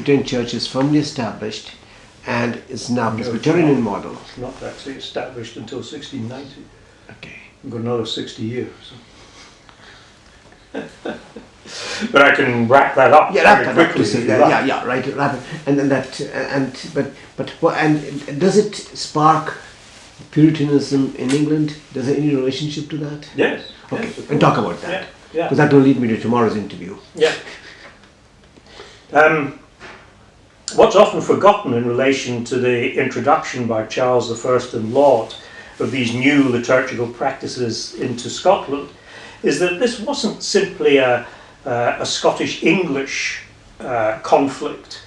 Presbyterian Church is firmly established and is now Presbyterian model. It's not actually established until 1690. Okay. We've got another 60 years. But I can wrap that up very quickly. Right. And then that, and does it spark Puritanism in England? Does there any relationship to that? Yes. Okay, yes, and talk about that. Yeah. Because that will lead me to tomorrow's interview. Yeah. What's often forgotten in relation to the introduction by Charles I and Laud of these new liturgical practices into Scotland is that this wasn't simply a Scottish-English conflict.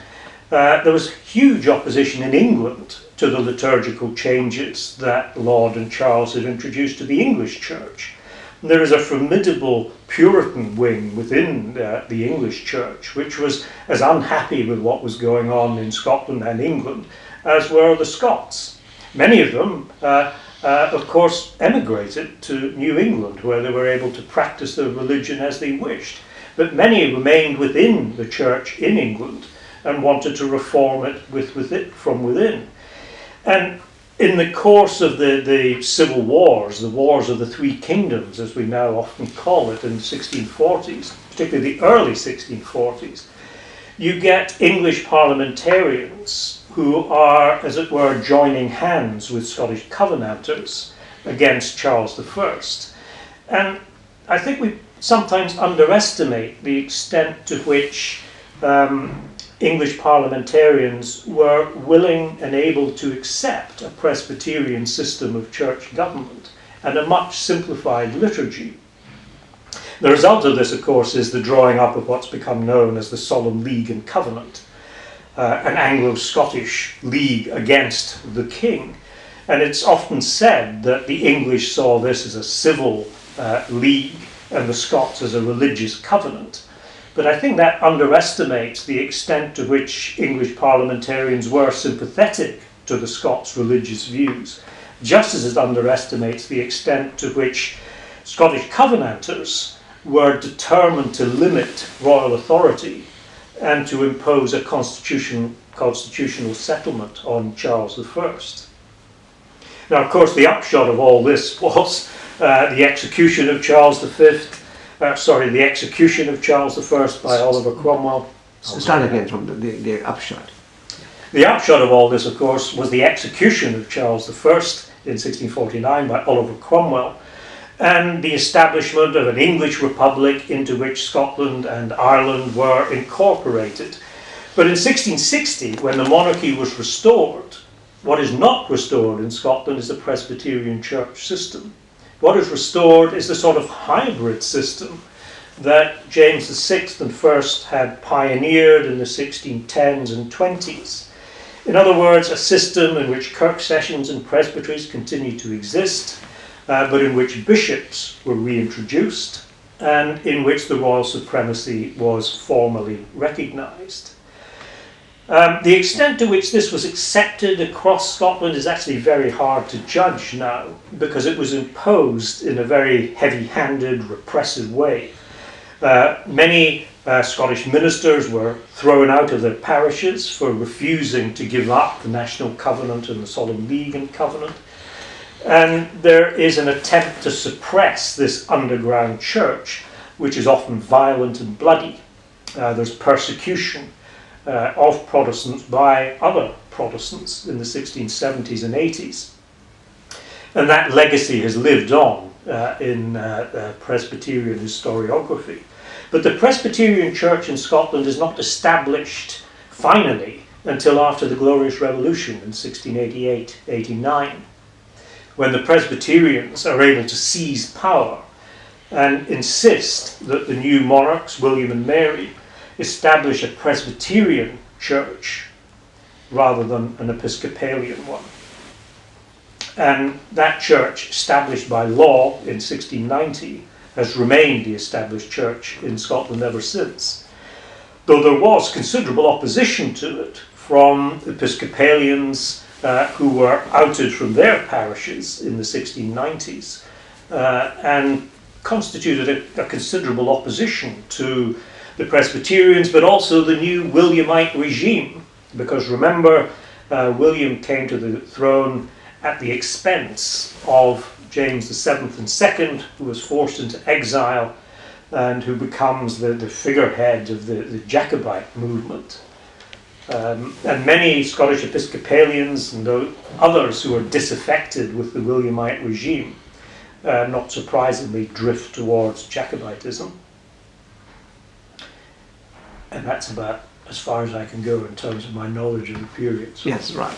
There was huge opposition in England to the liturgical changes that Laud and Charles had introduced to the English Church. And there is a formidable Puritan wing within the English Church, which was as unhappy with what was going on in Scotland and England as were the Scots. Many of them, of course, emigrated to New England, where they were able to practice their religion as they wished. But many remained within the church in England and wanted to reform it from within. And in the course of the civil wars, the Wars of the Three Kingdoms, as we now often call it, in the 1640s, particularly the early 1640s, you get English parliamentarians who are, as it were, joining hands with Scottish Covenanters against Charles I. And I think we sometimes underestimate the extent to which English parliamentarians were willing and able to accept a Presbyterian system of church government and a much simplified liturgy. The result of this, of course, is the drawing up of what's become known as the Solemn League and Covenant, an Anglo-Scottish league against the king. And it's often said that the English saw this as a civil league and the Scots as a religious covenant. But I think that underestimates the extent to which English parliamentarians were sympathetic to the Scots' religious views, just as it underestimates the extent to which Scottish Covenanters were determined to limit royal authority and to impose a constitutional settlement on Charles I. Now, of course, the upshot of all this was the execution of Charles V. The execution of Charles I by Oliver Cromwell. Start again from the upshot. The upshot of all this, of course, was the execution of Charles I in 1649 by Oliver Cromwell, and the establishment of an English republic into which Scotland and Ireland were incorporated. But in 1660, when the monarchy was restored, what is not restored in Scotland is the Presbyterian church system. What is restored is the sort of hybrid system that James VI and I had pioneered in the 1610s and 20s. In other words, a system in which kirk sessions and presbyteries continue to exist, but in which bishops were reintroduced and in which the royal supremacy was formally recognised. The extent to which this was accepted across Scotland is actually very hard to judge now, because it was imposed in a very heavy-handed, repressive way. Many Scottish ministers were thrown out of their parishes for refusing to give up the National Covenant and the Solemn League and Covenant. And there is an attempt to suppress this underground church, which is often violent and bloody. There's persecution of Protestants by other Protestants in the 1670s and 80s. And that legacy has lived on in Presbyterian historiography. But the Presbyterian Church in Scotland is not established finally until after the Glorious Revolution in 1688-89, when the Presbyterians are able to seize power and insist that the new monarchs, William and Mary, establish a Presbyterian church rather than an Episcopalian one. And that church, established by law in 1690, has remained the established church in Scotland ever since. Though there was considerable opposition to it from Episcopalians who were outed from their parishes in the 1690s and constituted a considerable opposition to the Presbyterians, but also the new Williamite regime. Because remember, William came to the throne at the expense of James VII and II, who was forced into exile and who becomes the figurehead of the Jacobite movement. And many Scottish Episcopalians and others who are disaffected with the Williamite regime, not surprisingly, drift towards Jacobitism. And that's about as far as I can go in terms of my knowledge of the period. So Yes, right.